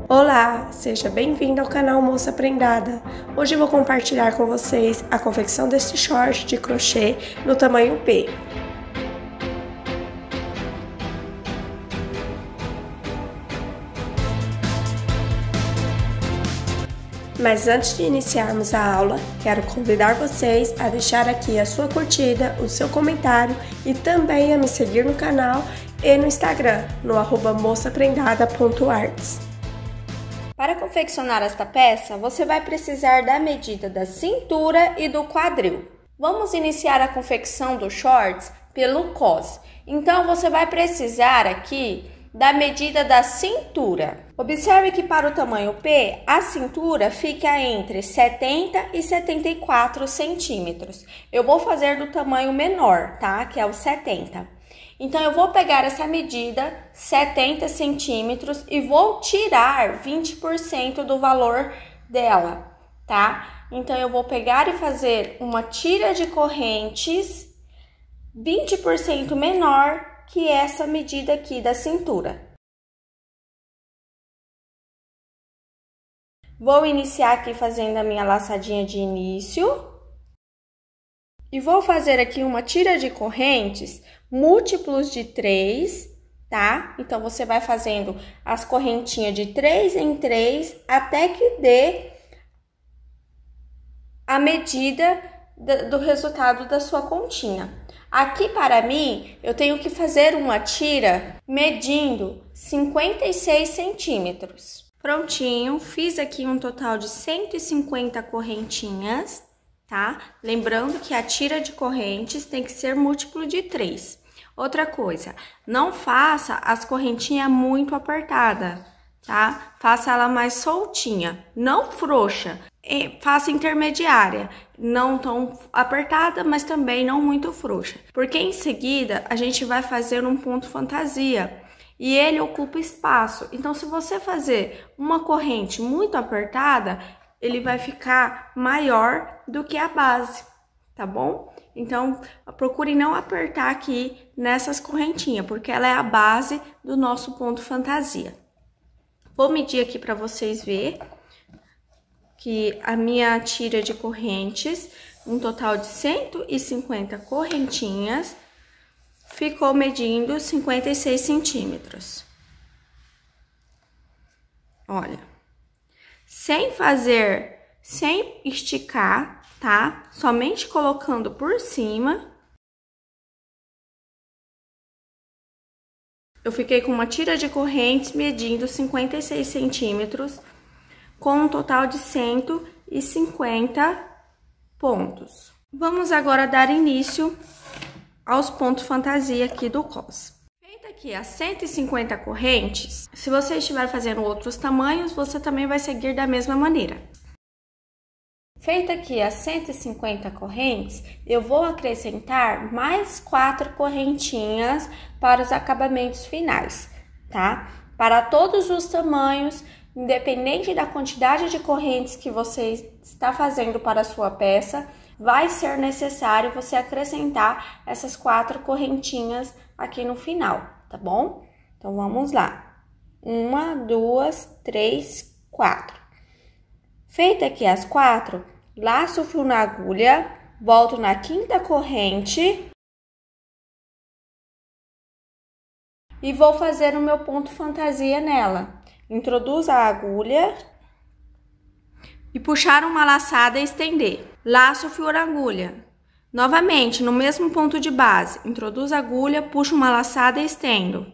Olá, seja bem-vindo ao canal Moça Prendada. Hoje eu vou compartilhar com vocês a confecção deste short de crochê no tamanho P. Mas antes de iniciarmos a aula, quero convidar vocês a deixar aqui a sua curtida, o seu comentário e também a me seguir no canal e no Instagram, no @moçaprendada.arts. Para confeccionar esta peça, você vai precisar da medida da cintura e do quadril. Vamos iniciar a confecção dos shorts pelo cos. Então, você vai precisar aqui da medida da cintura. Observe que para o tamanho P, a cintura fica entre 70 e 74 centímetros. Eu vou fazer do tamanho menor, tá? Que é o 70. Então, eu vou pegar essa medida, 70 centímetros, e vou tirar 20% do valor dela, tá? Então, eu vou pegar e fazer uma tira de correntes 20% menor que essa medida aqui da cintura. Vou iniciar aqui fazendo a minha laçadinha de início. E vou fazer aqui uma tira de correntes múltiplos de 3, tá? Então, você vai fazendo as correntinhas de 3 em 3 até que dê a medida do resultado da sua continha. Aqui, para mim, eu tenho que fazer uma tira medindo 56 centímetros. Prontinho, fiz aqui um total de 150 correntinhas, tá? Lembrando que a tira de correntes tem que ser múltiplo de 3. Outra coisa, não faça as correntinhas muito apertadas, tá? Faça ela mais soltinha, não frouxa. Faça intermediária, não tão apertada, mas também não muito frouxa. Porque em seguida, a gente vai fazer um ponto fantasia e ele ocupa espaço. Então, se você fazer uma corrente muito apertada, ele vai ficar maior do que a base, tá bom? Então, procure não apertar aqui nessas correntinhas, porque ela é a base do nosso ponto fantasia. Vou medir aqui para vocês verem que a minha tira de correntes, um total de 150 correntinhas, ficou medindo 56 centímetros. Olha, sem esticar, tá? Somente colocando por cima. Eu fiquei com uma tira de correntes medindo 56 centímetros, com um total de 150 pontos. Vamos agora dar início aos pontos fantasia aqui do cos. Feita aqui as 150 correntes, se você estiver fazendo outros tamanhos, você também vai seguir da mesma maneira. Feita aqui as 150 correntes, eu vou acrescentar mais 4 correntinhas para os acabamentos finais, tá? Para todos os tamanhos, independente da quantidade de correntes que você está fazendo para a sua peça, vai ser necessário você acrescentar essas 4 correntinhas aqui no final, tá bom? Então, vamos lá. 1, 2, 3, 4. Feita aqui as 4, laço o fio na agulha, volto na 5ª corrente e vou fazer o meu ponto fantasia nela. Introduzo a agulha e puxar uma laçada e estender. Laço o fio na agulha. Novamente, no mesmo ponto de base, introduzo a agulha, puxo uma laçada e estendo.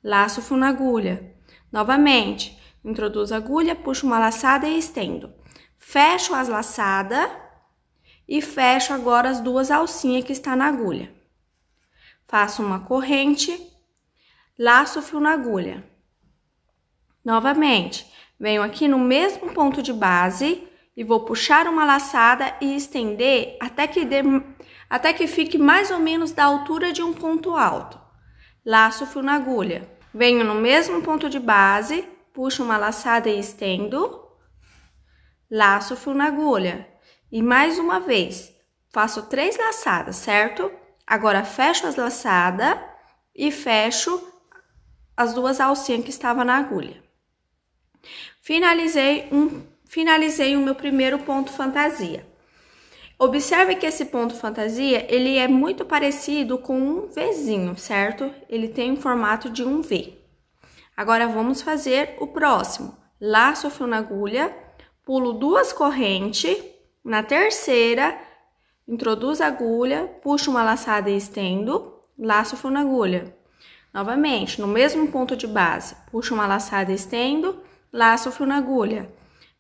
Laço o fio na agulha. Novamente, introduzo a agulha, puxo uma laçada e estendo. Fecho as laçadas e fecho agora as 2 alcinhas que está na agulha. Faço uma corrente, laço o fio na agulha. Novamente, venho aqui no mesmo ponto de base e vou puxar uma laçada e estender até que fique mais ou menos da altura de um ponto alto. Laço o fio na agulha. Venho no mesmo ponto de base, puxo uma laçada e estendo. Laço o fio na agulha. E mais uma vez, faço 3 laçadas, certo? Agora, fecho as laçadas e fecho as 2 alcinhas que estavam na agulha. Finalizei o meu primeiro ponto fantasia. Observe que esse ponto fantasia, ele é muito parecido com um Vzinho, certo? Ele tem o formato de um V. Agora, vamos fazer o próximo. Laço o fio na agulha, pulo 2 correntes, na terceira, introduzo a agulha, puxo uma laçada e estendo, laço o fio na agulha. Novamente, no mesmo ponto de base, puxo uma laçada e estendo, laço o fio na agulha.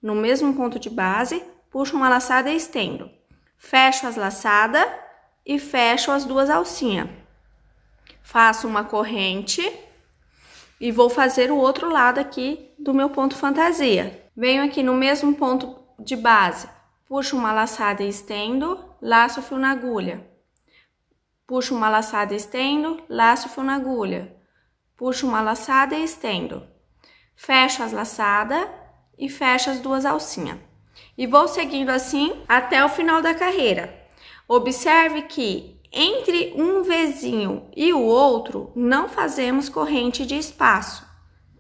No mesmo ponto de base, puxo uma laçada e estendo. Fecho as laçadas e fecho as 2 alcinhas. Faço uma corrente e vou fazer o outro lado aqui do meu ponto fantasia. Venho aqui no mesmo ponto de base, puxo uma laçada e estendo, laço o fio na agulha. Puxo uma laçada e estendo, laço o fio na agulha. Puxo uma laçada e estendo. Fecho as laçadas e fecho as 2 alcinhas. E vou seguindo assim até o final da carreira. Observe que entre um Vzinho e o outro, não fazemos corrente de espaço,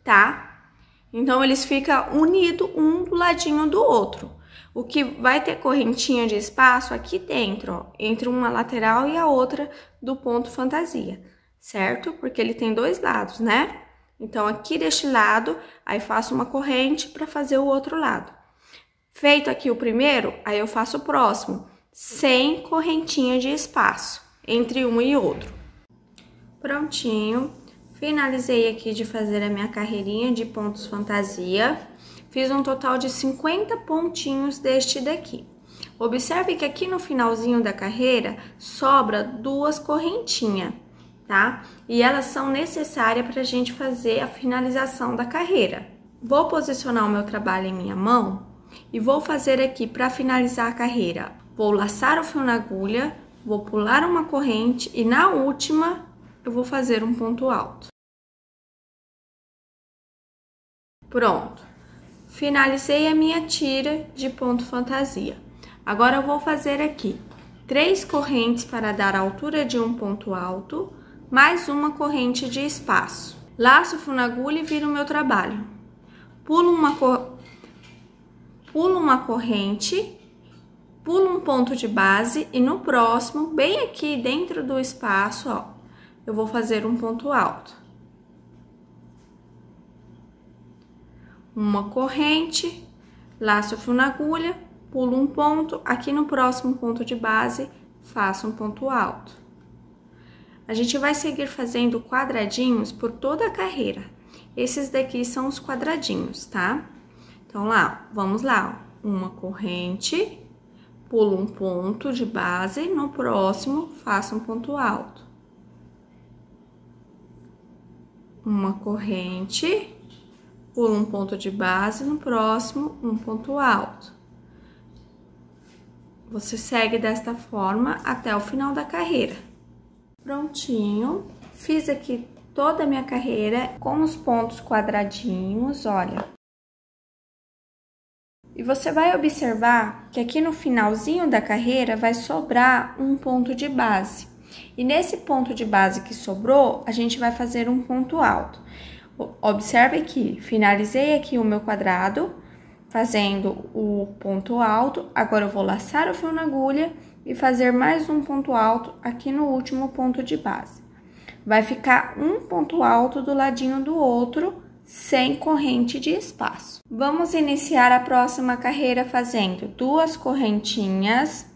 tá? Então, eles ficam unidos um do ladinho do outro. O que vai ter correntinha de espaço aqui dentro, ó, entre uma lateral e a outra do ponto fantasia, certo? Porque ele tem 2 lados, né? Então, aqui deste lado, aí faço uma corrente para fazer o outro lado. Feito aqui o primeiro, aí eu faço o próximo, sem correntinha de espaço entre um e outro. Prontinho, finalizei aqui de fazer a minha carreirinha de pontos fantasia. Fiz um total de 50 pontinhos deste daqui. Observe que aqui no finalzinho da carreira sobra 2 correntinhas, tá? E elas são necessárias para a gente fazer a finalização da carreira. Vou posicionar o meu trabalho em minha mão e vou fazer aqui para finalizar a carreira. Vou laçar o fio na agulha, vou pular uma corrente e na última eu vou fazer um ponto alto. Pronto. Finalizei a minha tira de ponto fantasia. Agora eu vou fazer aqui 3 correntes para dar a altura de um ponto alto, mais uma corrente de espaço. Laço o fio na agulha e viro o meu trabalho. Pulo uma corrente, pulo um ponto de base e no próximo, bem aqui dentro do espaço, ó, eu vou fazer um ponto alto. Uma corrente, laço o fio na agulha, pulo um ponto, aqui no próximo ponto de base, faço um ponto alto. A gente vai seguir fazendo quadradinhos por toda a carreira. Esses daqui são os quadradinhos, tá? Então, lá, vamos lá, ó. Uma corrente, pulo um ponto de base, no próximo, faço um ponto alto. Uma corrente, pulo um ponto de base, no próximo, um ponto alto. Você segue desta forma até o final da carreira. Prontinho, fiz aqui toda a minha carreira com os pontos quadradinhos, olha. E você vai observar que aqui no finalzinho da carreira vai sobrar um ponto de base. E nesse ponto de base que sobrou, a gente vai fazer um ponto alto. Observe que finalizei aqui o meu quadrado, fazendo o ponto alto. Agora eu vou laçar o fio na agulha e fazer mais um ponto alto aqui no último ponto de base. Vai ficar um ponto alto do ladinho do outro, sem corrente de espaço. Vamos iniciar a próxima carreira fazendo 2 correntinhas,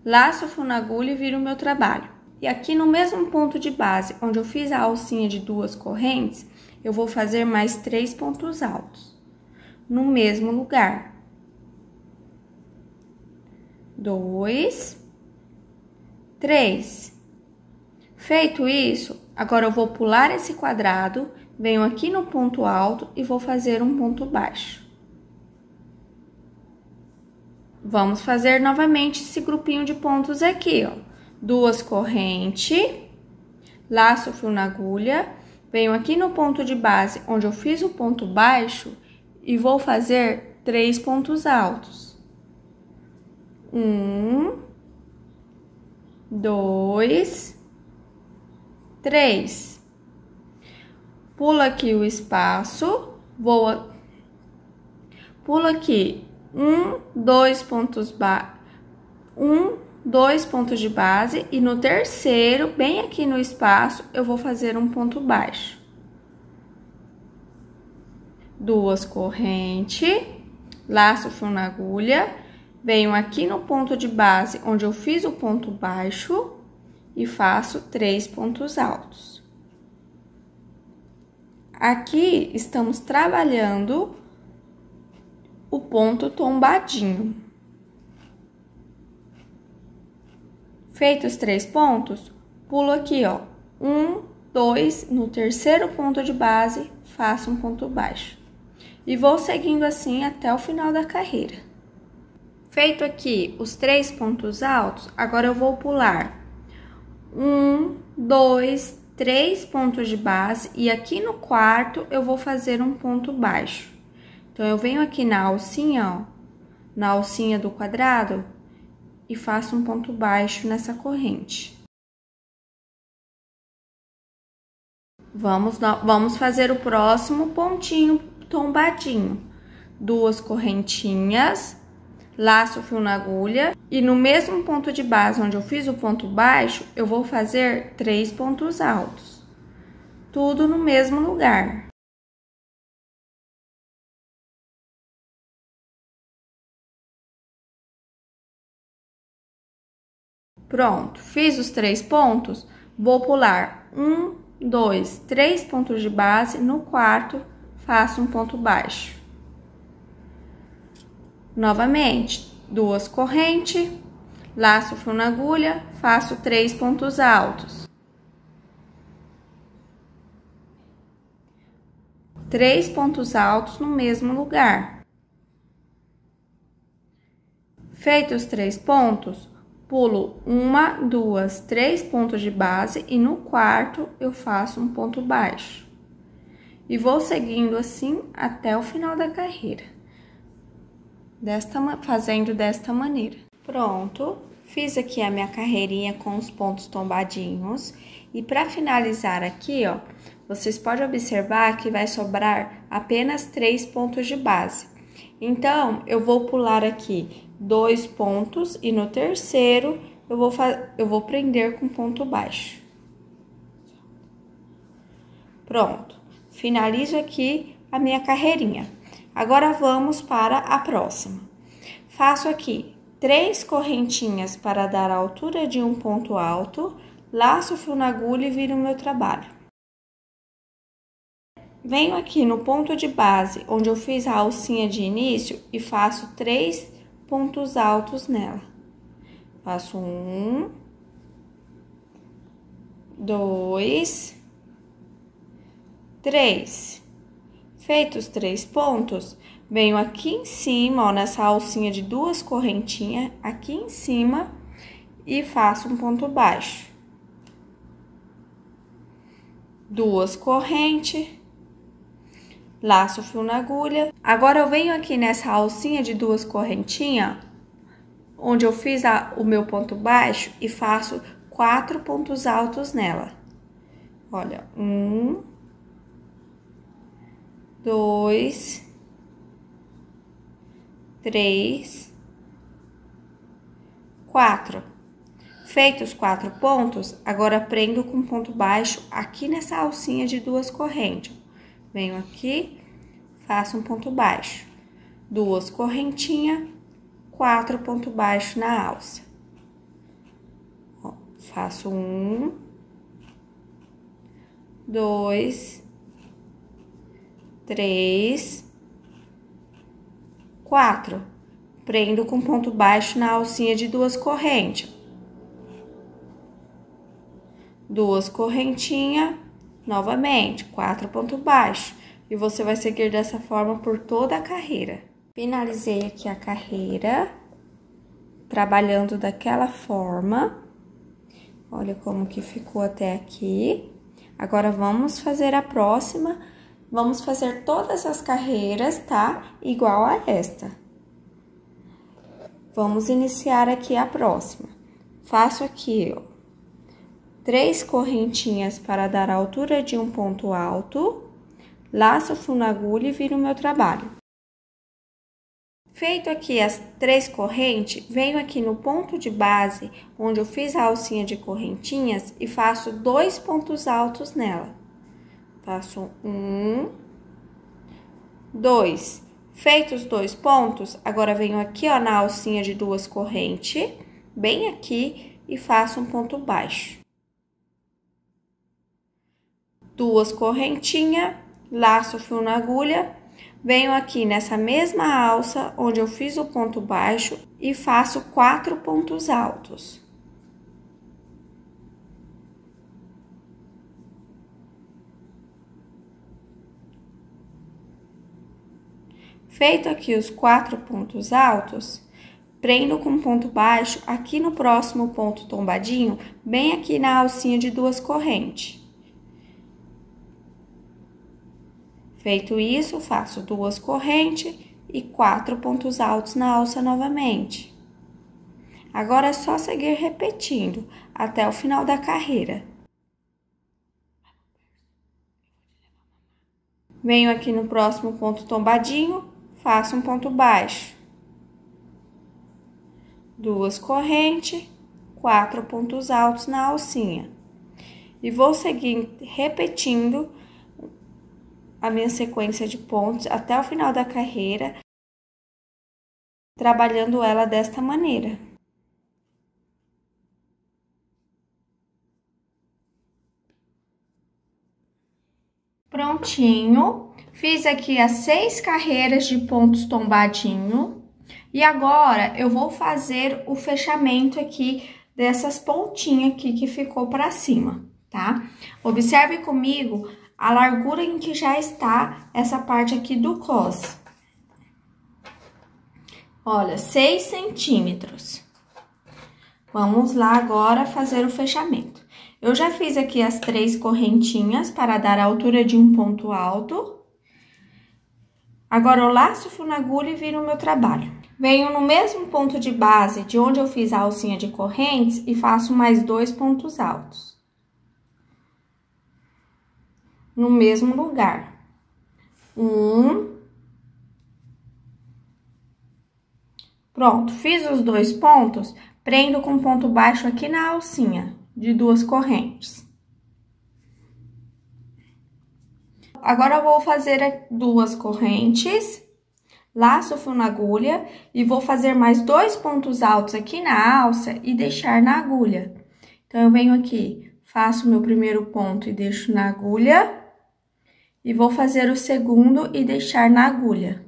laço o fio na agulha e viro o meu trabalho. E aqui no mesmo ponto de base, onde eu fiz a alcinha de 2 correntes, eu vou fazer mais 3 pontos altos, no mesmo lugar. 2, 3. Feito isso, agora eu vou pular esse quadrado, venho aqui no ponto alto e vou fazer um ponto baixo. Vamos fazer novamente esse grupinho de pontos aqui, ó. 2 correntes, laço o fio na agulha, venho aqui no ponto de base, onde eu fiz o ponto baixo, e vou fazer 3 pontos altos. 1, 2, 3. Pulo aqui o espaço, vou Pulo aqui 2 pontos de base e no terceiro, bem aqui no espaço, eu vou fazer um ponto baixo. 2 correntes, laço o fio na agulha, venho aqui no ponto de base onde eu fiz o ponto baixo e faço 3 pontos altos. Aqui estamos trabalhando o ponto tombadinho. Feitos os 3 pontos, pulo aqui, ó, 1, 2, no terceiro ponto de base, faço um ponto baixo. E vou seguindo assim até o final da carreira. Feito aqui os 3 pontos altos, agora eu vou pular 1, 2, 3 pontos de base e aqui no quarto eu vou fazer um ponto baixo. Então, eu venho aqui na alcinha, ó, na alcinha do quadrado e faço um ponto baixo nessa corrente. Vamos fazer o próximo pontinho tombadinho. 2 correntinhas, laço o fio na agulha e no mesmo ponto de base onde eu fiz o ponto baixo, eu vou fazer 3 pontos altos. Tudo no mesmo lugar. Pronto, fiz os 3 pontos, vou pular 1, 2, 3 pontos de base, no quarto faço um ponto baixo. Novamente, 2 correntes, laço o fio na agulha, faço 3 pontos altos. 3 pontos altos no mesmo lugar. Feitos os 3 pontos, pulo 1, 2, 3 pontos de base e no quarto eu faço um ponto baixo. E vou seguindo assim até o final da carreira. Fazendo desta maneira. Pronto, fiz aqui a minha carreirinha com os pontos tombadinhos. E para finalizar aqui, ó, vocês podem observar que vai sobrar apenas 3 pontos de base. Então, eu vou pular aqui 2 pontos e no terceiro eu vou prender com ponto baixo. Pronto, finalizo aqui a minha carreirinha. Agora, vamos para a próxima. Faço aqui 3 correntinhas para dar a altura de um ponto alto, laço o fio na agulha e viro o meu trabalho. Venho aqui no ponto de base, onde eu fiz a alcinha de início, e faço 3 pontos altos nela. Faço 1, 2, 3. Feitos 3 pontos, venho aqui em cima, ó, nessa alcinha de 2 correntinhas, aqui em cima, e faço um ponto baixo. 2 correntes, laço o fio na agulha. Agora, eu venho aqui nessa alcinha de 2 correntinhas, onde eu fiz o meu ponto baixo, e faço 4 pontos altos nela. Olha, 1, 2, 3, 4. Feitos os 4 pontos, agora prendo com ponto baixo aqui nessa alcinha de 2 correntes. Venho aqui, faço um ponto baixo, 2 correntinhas, 4 pontos baixos na alça. Ó, faço 1, 2, 3, 4. Prendo com ponto baixo na alcinha de 2 correntes. 2 correntinhas, novamente, 4 pontos baixos. E você vai seguir dessa forma por toda a carreira. Finalizei aqui a carreira, trabalhando daquela forma. Olha como que ficou até aqui. Agora, vamos fazer a próxima. Vamos fazer todas as carreiras, tá? Igual a esta. Vamos iniciar aqui a próxima. Faço aqui, ó, 3 correntinhas para dar a altura de um ponto alto, laço o fio na agulha e viro o meu trabalho. Feito aqui as 3 correntes, venho aqui no ponto de base, onde eu fiz a alcinha de correntinhas e faço 2 pontos altos nela. Faço 1, 2. Feitos os 2 pontos, agora venho aqui, ó, na alcinha de 2 correntes, bem aqui, e faço um ponto baixo. 2 correntinhas, laço o fio na agulha, venho aqui nessa mesma alça, onde eu fiz o ponto baixo, e faço 4 pontos altos. Feito aqui os 4 pontos altos, prendo com ponto baixo aqui no próximo ponto tombadinho, bem aqui na alcinha de 2 correntes. Feito isso, faço 2 correntes e 4 pontos altos na alça novamente. Agora é só seguir repetindo até o final da carreira. Venho aqui no próximo ponto tombadinho, faço um ponto baixo. 2 correntes, 4 pontos altos na alcinha. E vou seguir repetindo a minha sequência de pontos até o final da carreira, trabalhando ela desta maneira. Prontinho, fiz aqui as 6 carreiras de pontos tombadinho e agora eu vou fazer o fechamento aqui dessas pontinhas aqui que ficou para cima, tá? Observe comigo a largura em que já está essa parte aqui do cos. Olha, 6 centímetros. Vamos lá agora fazer o fechamento. Eu já fiz aqui as 3 correntinhas para dar a altura de um ponto alto. Agora, eu laço o fio na agulha e viro o meu trabalho. Venho no mesmo ponto de base de onde eu fiz a alcinha de correntes e faço mais 2 pontos altos. No mesmo lugar. 1. Pronto, fiz os 2 pontos, prendo com ponto baixo aqui na alcinha de 2 correntes. Agora, eu vou fazer 2 correntes, laço o fio na agulha e vou fazer mais 2 pontos altos aqui na alça e deixar na agulha. Então, eu venho aqui, faço o meu primeiro ponto e deixo na agulha. E vou fazer o segundo e deixar na agulha.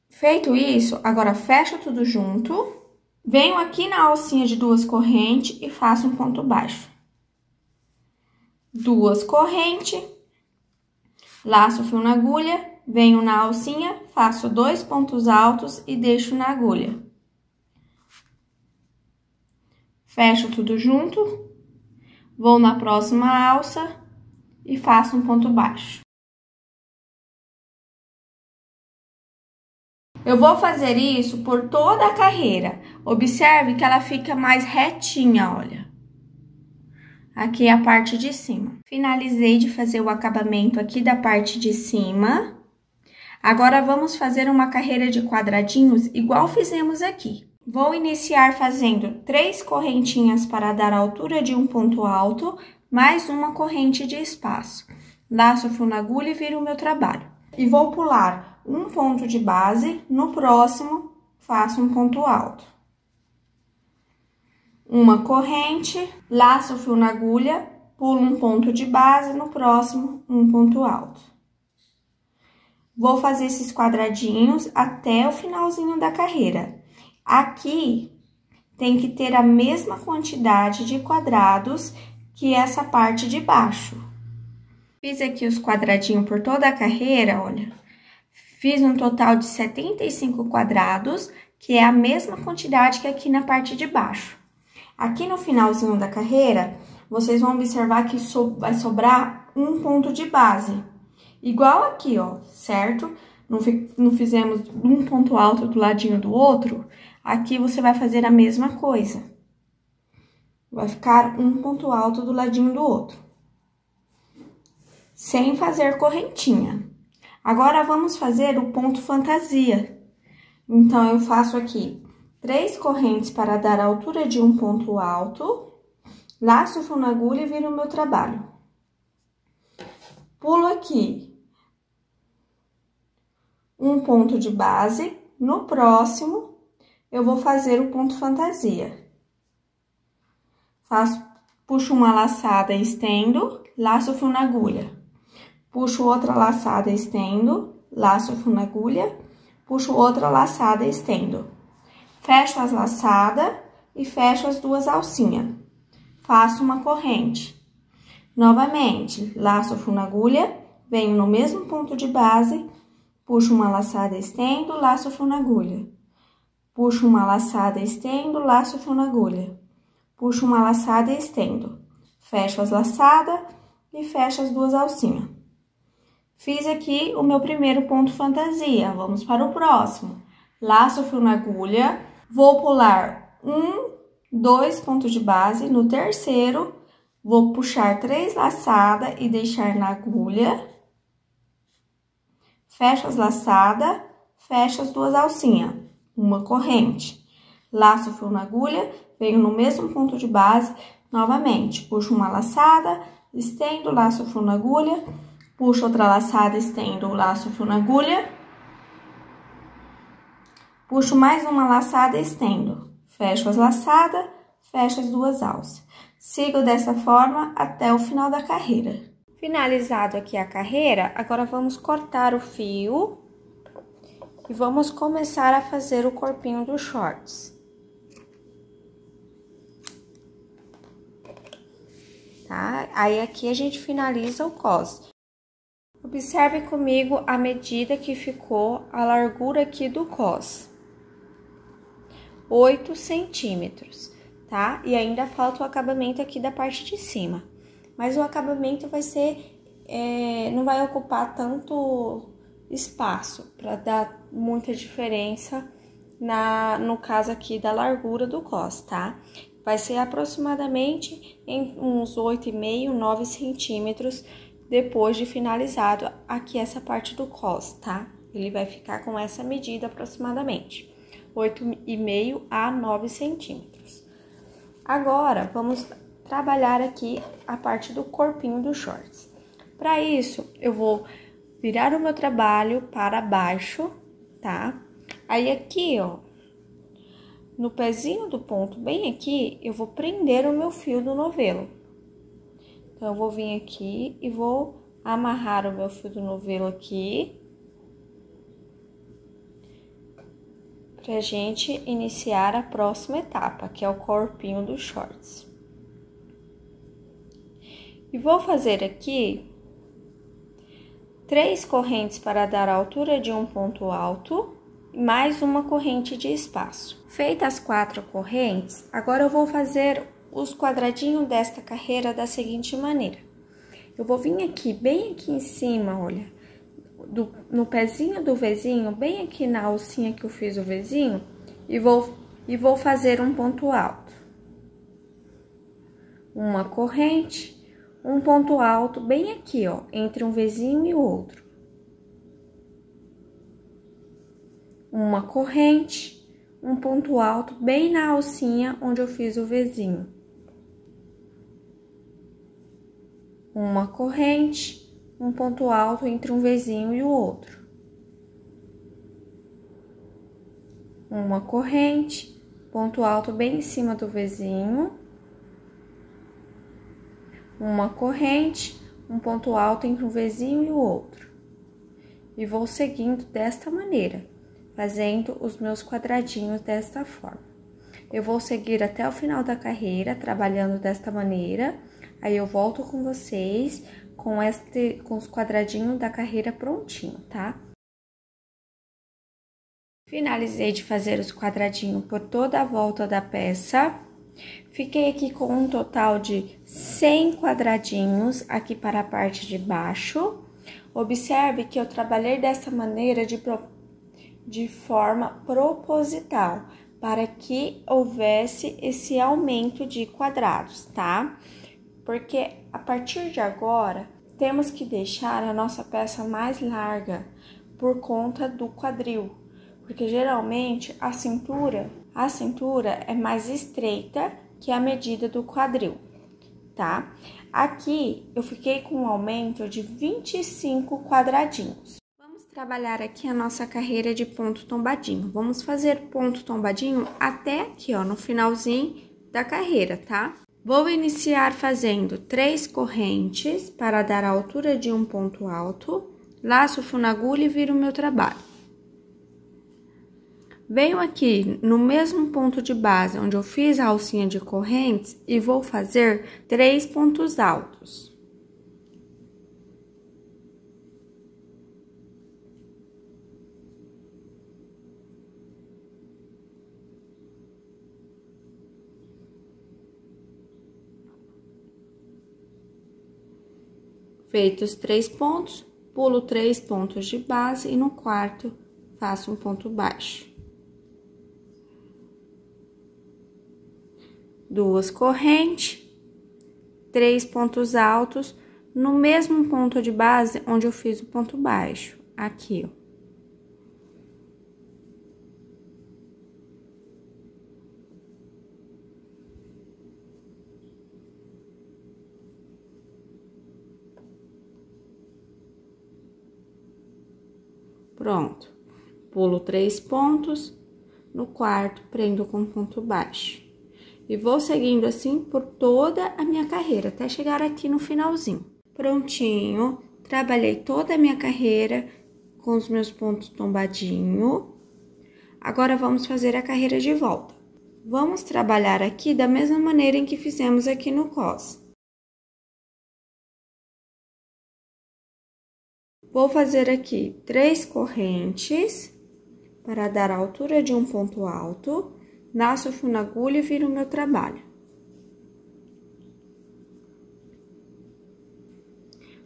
Feito isso, agora fecho tudo junto. Venho aqui na alcinha de 2 correntes e faço um ponto baixo. 2 correntes, laço o fio na agulha, venho na alcinha, faço 2 pontos altos e deixo na agulha. Fecho tudo junto, vou na próxima alça e faço um ponto baixo. Eu vou fazer isso por toda a carreira. Observe que ela fica mais retinha, olha. Aqui é a parte de cima. Finalizei de fazer o acabamento aqui da parte de cima. Agora, vamos fazer uma carreira de quadradinhos igual fizemos aqui. Vou iniciar fazendo 3 correntinhas para dar a altura de um ponto alto, mais uma corrente de espaço. Laço o fio na agulha e viro o meu trabalho. E vou pular um ponto de base, no próximo, faço um ponto alto. Uma corrente, laço o fio na agulha, pulo um ponto de base, no próximo, um ponto alto. Vou fazer esses quadradinhos até o finalzinho da carreira. Aqui, tem que ter a mesma quantidade de quadrados que essa parte de baixo. Fiz aqui os quadradinhos por toda a carreira, olha. Fiz um total de 75 quadrados, que é a mesma quantidade que aqui na parte de baixo. Aqui no finalzinho da carreira, vocês vão observar que vai sobrar um ponto de base. Igual aqui, ó, certo? Não fizemos um ponto alto do ladinho do outro. Aqui você vai fazer a mesma coisa. Vai ficar um ponto alto do ladinho do outro. Sem fazer correntinha. Agora, vamos fazer o ponto fantasia. Então, eu faço aqui 3 correntes para dar a altura de um ponto alto, laço o fio na agulha e viro o meu trabalho. Pulo aqui um ponto de base, no próximo eu vou fazer o ponto fantasia. Puxo uma laçada e estendo, laço o fio na agulha. Puxo outra laçada e estendo, laço o fio na agulha, puxo outra laçada e estendo. Fecho as laçadas e fecho as 2 alcinhas. Faço uma corrente. Novamente, laço o fio na agulha, venho no mesmo ponto de base, puxo uma laçada e estendo, laço o fio na agulha. Puxo uma laçada e estendo, laço o fio na agulha. Puxo uma laçada e estendo. Fecho as laçadas e fecho as 2 alcinhas. Fiz aqui o meu primeiro ponto fantasia. Vamos para o próximo. Laço o fio na agulha, vou pular 1, 2 pontos de base. No terceiro, vou puxar 3 laçadas e deixar na agulha. Fecho as laçadas, fecho as 2 alcinhas, uma corrente. Laço o fio na agulha, venho no mesmo ponto de base, novamente, puxo uma laçada, estendo, laço o fio na agulha, puxo outra laçada, estendo, laço o fio na agulha, puxo mais uma laçada e estendo. Fecho as laçadas, fecho as 2 alças. Sigo dessa forma até o final da carreira. Finalizado aqui a carreira, agora vamos cortar o fio e vamos começar a fazer o corpinho dos shorts. Tá? Aí aqui a gente finaliza o cos. Observe comigo a medida que ficou a largura aqui do cos. 8 centímetros, tá? E ainda falta o acabamento aqui da parte de cima. Mas o acabamento vai ser, não vai ocupar tanto espaço para dar muita diferença no caso aqui da largura do cos, tá? Vai ser aproximadamente em uns 8,5, 9 centímetros depois de finalizado aqui essa parte do cos, tá? Ele vai ficar com essa medida aproximadamente, 8,5 a 9 centímetros. Agora, vamos trabalhar aqui a parte do corpinho dos shorts. Para isso, eu vou virar o meu trabalho para baixo, tá? Aí aqui, ó, no pezinho do ponto, bem aqui, eu vou prender o meu fio do novelo. Então, eu vou vir aqui e vou amarrar o meu fio do novelo aqui, pra gente iniciar a próxima etapa, que é o corpinho dos shorts. E vou fazer aqui 3 correntes para dar a altura de um ponto alto, mais uma corrente de espaço. Feitas as 4 correntes, agora eu vou fazer os quadradinhos desta carreira da seguinte maneira. Eu vou vir aqui, bem aqui em cima, olha, no pezinho do Vzinho, bem aqui na alcinha que eu fiz o Vzinho, e vou fazer um ponto alto. Uma corrente, um ponto alto bem aqui, ó, entre um Vzinho e o outro. Uma corrente, um ponto alto bem na alcinha onde eu fiz o Vzinho. Uma corrente, um ponto alto entre um Vzinho e o outro. Uma corrente, ponto alto bem em cima do Vzinho. Uma corrente, um ponto alto entre um Vzinho e o outro. E vou seguindo desta maneira, fazendo os meus quadradinhos desta forma. Eu vou seguir até o final da carreira, trabalhando desta maneira. Aí eu volto com vocês com os quadradinhos da carreira prontinho, tá? Finalizei de fazer os quadradinhos por toda a volta da peça. Fiquei aqui com um total de 100 quadradinhos aqui para a parte de baixo. Observe que eu trabalhei dessa maneira de forma proposital, para que houvesse esse aumento de quadrados, tá? Porque a partir de agora, temos que deixar a nossa peça mais larga por conta do quadril, porque geralmente a cintura é mais estreita que a medida do quadril, tá? Aqui eu fiquei com um aumento de 25 quadradinhos. Vamos trabalhar aqui a nossa carreira de ponto tombadinho. Vamos fazer ponto tombadinho até aqui, ó, no finalzinho da carreira, tá? Vou iniciar fazendo 3 correntes para dar a altura de um ponto alto, laço o fio na agulha e viro o meu trabalho. Venho aqui no mesmo ponto de base onde eu fiz a alcinha de correntes e vou fazer 3 pontos altos. Feitos 3 pontos, pulo 3 pontos de base e no quarto faço um ponto baixo. 2 correntes, 3 pontos altos, no mesmo ponto de base onde eu fiz o ponto baixo, aqui, ó. Pronto, pulo 3 pontos, no quarto prendo com ponto baixo. E vou seguindo assim por toda a minha carreira, até chegar aqui no finalzinho. Prontinho, trabalhei toda a minha carreira com os meus pontos tombadinho. Agora, vamos fazer a carreira de volta. Vamos trabalhar aqui da mesma maneira em que fizemos aqui no cos. Vou fazer aqui 3 correntes para dar a altura de um ponto alto, laço o fio na agulha e viro o meu trabalho.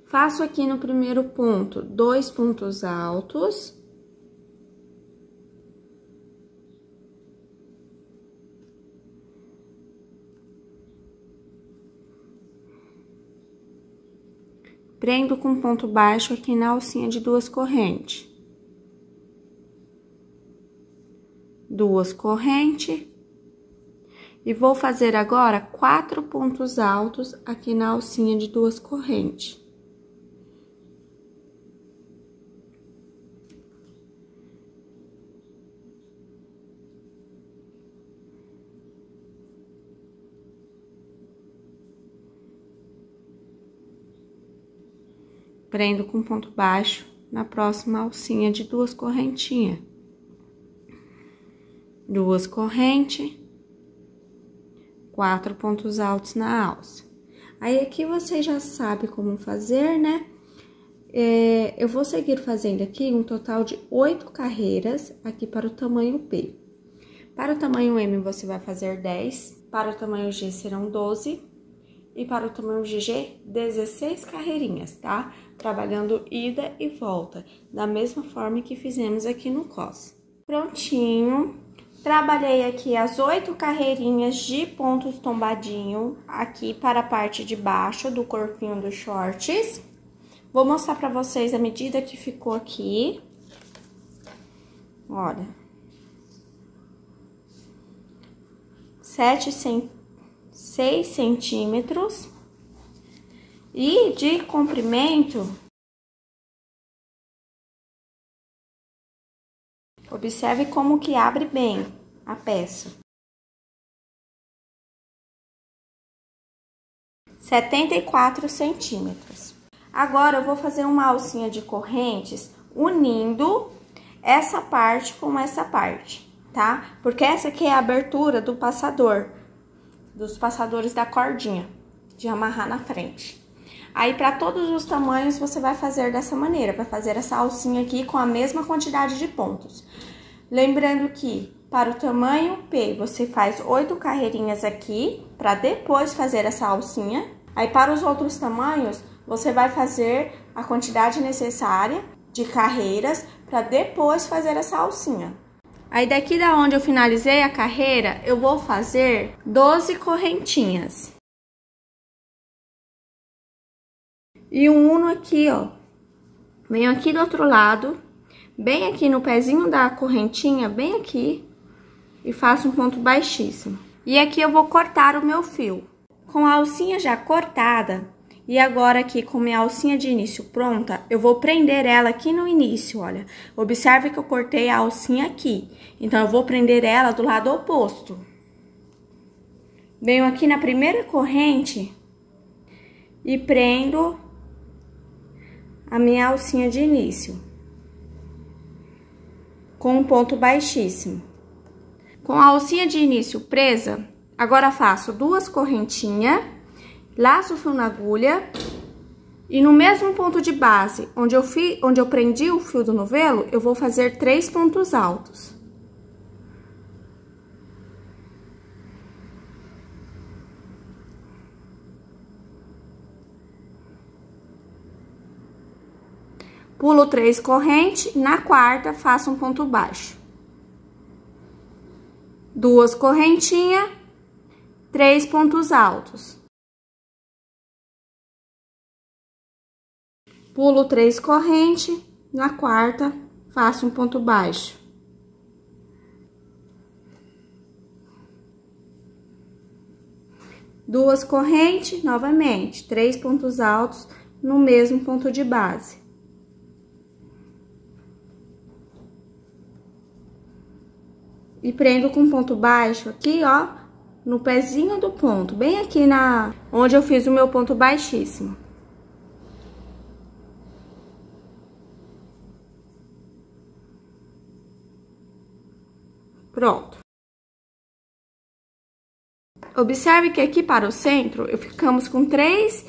Faço aqui no primeiro ponto 2 pontos altos. Prendo com ponto baixo aqui na alcinha de 2 correntes. 2 correntes. E vou fazer agora 4 pontos altos aqui na alcinha de 2 correntes. Prendo com ponto baixo na próxima alcinha de 2 correntinhas. 2 correntes, 4 pontos altos na alça. Aí, aqui você já sabe como fazer, né? Eu vou seguir fazendo aqui um total de 8 carreiras aqui para o tamanho P. Para o tamanho M, você vai fazer 10, para o tamanho G serão 12 e para o tamanho GG, 16 carreirinhas, tá? Trabalhando ida e volta, da mesma forma que fizemos aqui no cos. Prontinho, trabalhei aqui as 8 carreirinhas de pontos tombadinho aqui para a parte de baixo do corpinho dos shorts. Vou mostrar pra vocês a medida que ficou aqui. Olha. 6 centímetros. E de comprimento, observe como que abre bem a peça. 74 centímetros. Agora, eu vou fazer uma alcinha de correntes unindo essa parte com essa parte, tá? Porque essa aqui é a abertura do passador, dos passadores da cordinha, de amarrar na frente. Aí, para todos os tamanhos, você vai fazer dessa maneira, vai fazer essa alcinha aqui com a mesma quantidade de pontos. Lembrando que, para o tamanho P, você faz 8 carreirinhas aqui, para depois fazer essa alcinha. Aí, para os outros tamanhos, você vai fazer a quantidade necessária de carreiras, para depois fazer essa alcinha. Aí, daqui da onde eu finalizei a carreira, eu vou fazer 12 correntinhas. e uno aqui, ó. Venho aqui do outro lado, bem aqui no pezinho da correntinha, bem aqui, e faço um ponto baixíssimo. E aqui eu vou cortar o meu fio. Com a alcinha já cortada, e agora aqui com minha alcinha de início pronta, eu vou prender ela aqui no início, olha. Observe que eu cortei a alcinha aqui, então eu vou prender ela do lado oposto. Venho aqui na primeira corrente e prendo a minha alcinha de início com um ponto baixíssimo. Com a alcinha de início presa, agora faço 2 correntinhas, laço o fio na agulha e no mesmo ponto de base, onde eu prendi o fio do novelo, eu vou fazer 3 pontos altos. Pulo 3 correntes, na quarta faço um ponto baixo. 2 correntinhas, 3 pontos altos. Pulo 3 correntes, na quarta faço um ponto baixo. Duas correntes, novamente, 3 pontos altos no mesmo ponto de base. E prendo com ponto baixo aqui, ó, no pezinho do ponto, bem aqui onde eu fiz o meu ponto baixíssimo. Pronto. Observe que aqui para o centro, ficamos com 3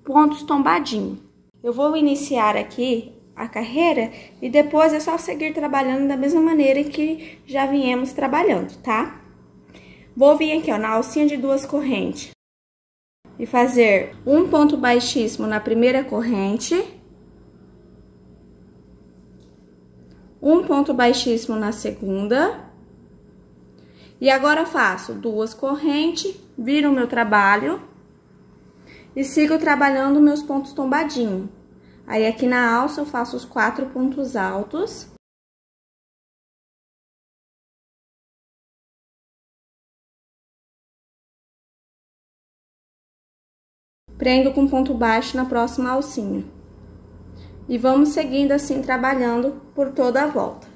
pontos tombadinhos. Eu vou iniciar aqui a carreira e depois é só seguir trabalhando da mesma maneira que já viemos trabalhando, tá? Vou vir aqui, ó, na alcinha de 2 correntes e fazer um ponto baixíssimo na primeira corrente, um ponto baixíssimo na segunda, e agora faço 2 correntes, viro o meu trabalho e sigo trabalhando meus pontos tombadinhos. Aí, aqui na alça, eu faço os 4 pontos altos. Prendo com ponto baixo na próxima alcinha. E vamos seguindo assim, trabalhando por toda a volta.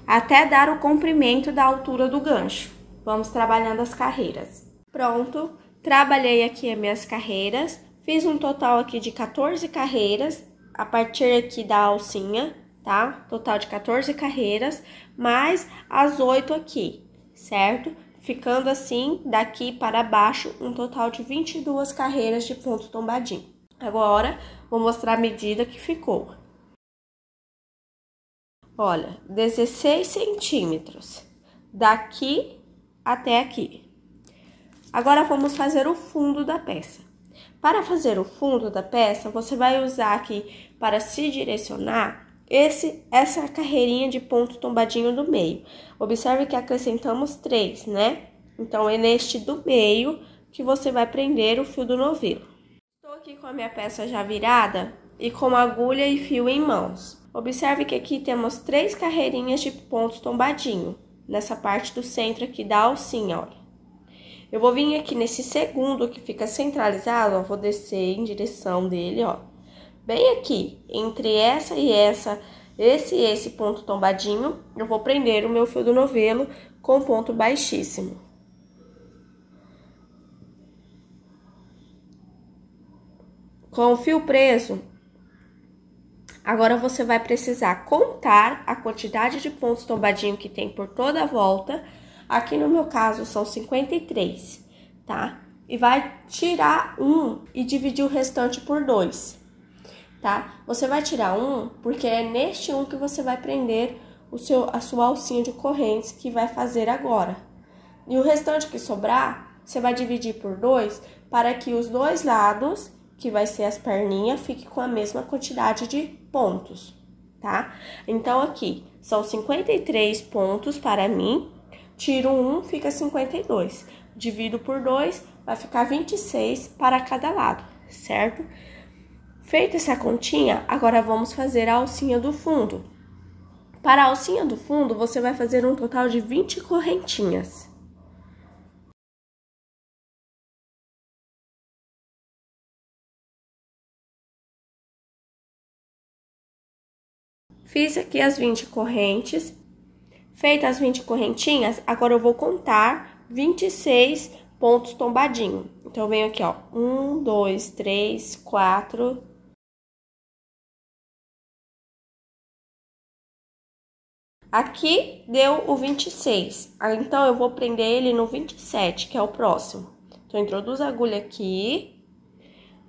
Até dar o comprimento da altura do gancho. Vamos trabalhando as carreiras. Pronto, trabalhei aqui as minhas carreiras. Fiz um total aqui de 14 carreiras, a partir aqui da alcinha, tá? Total de 14 carreiras, mais as 8 aqui, certo? Ficando assim, daqui para baixo, um total de 22 carreiras de ponto tombadinho. Agora, vou mostrar a medida que ficou. Olha, 16 centímetros, daqui até aqui. Agora, vamos fazer o fundo da peça. Para fazer o fundo da peça, você vai usar aqui, para se direcionar, essa carreirinha de ponto tombadinho do meio. Observe que acrescentamos 3, né? Então, é neste do meio que você vai prender o fio do novelo. Estou aqui com a minha peça já virada e com agulha e fio em mãos. Observe que aqui temos 3 carreirinhas de ponto tombadinho, nessa parte do centro aqui da alcinha, olha. Eu vou vir aqui nesse segundo que fica centralizado, ó, vou descer em direção dele, ó. Bem aqui, entre essa e essa, esse ponto tombadinho, eu vou prender o meu fio do novelo com ponto baixíssimo. Com o fio preso, agora você vai precisar contar a quantidade de pontos tombadinho que tem por toda a volta. Aqui no meu caso são 53, tá? E vai tirar um e dividir o restante por 2, tá? Você vai tirar um porque é neste um que você vai prender a sua alcinha de correntes que vai fazer agora. E o restante que sobrar, você vai dividir por 2 para que os 2 lados, que vai ser as perninhas, fiquem com a mesma quantidade de pontos, tá? Então, aqui são 53 pontos para mim. Tiro 1, fica 52. Divido por 2, vai ficar 26 para cada lado, certo? Feita essa continha, agora vamos fazer a alcinha do fundo. Para a alcinha do fundo, você vai fazer um total de 20 correntinhas. Fiz aqui as 20 correntes. Feitas as 20 correntinhas, agora eu vou contar 26 pontos tombadinho. Então, eu venho aqui, ó, 1, 2, 3, 4... Aqui deu o 26, então eu vou prender ele no 27, que é o próximo. Então, introduzo a agulha aqui,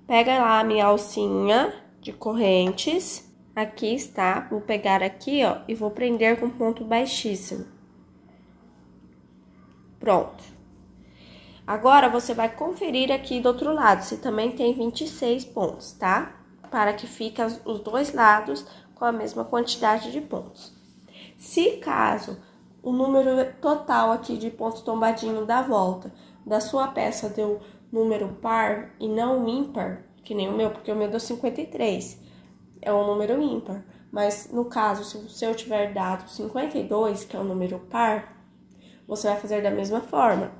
pega lá a minha alcinha de correntes, aqui está, vou pegar aqui, ó, e vou prender com ponto baixíssimo. Pronto. Agora, você vai conferir aqui do outro lado, se também tem 26 pontos, tá? Para que fiquem os dois lados com a mesma quantidade de pontos. Se caso o número total aqui de pontos tombadinho da volta da sua peça deu número par e não ímpar, que nem o meu, porque o meu deu 53, é um número ímpar. Mas no caso, se o seu tiver dado 52, que é um número par, você vai fazer da mesma forma.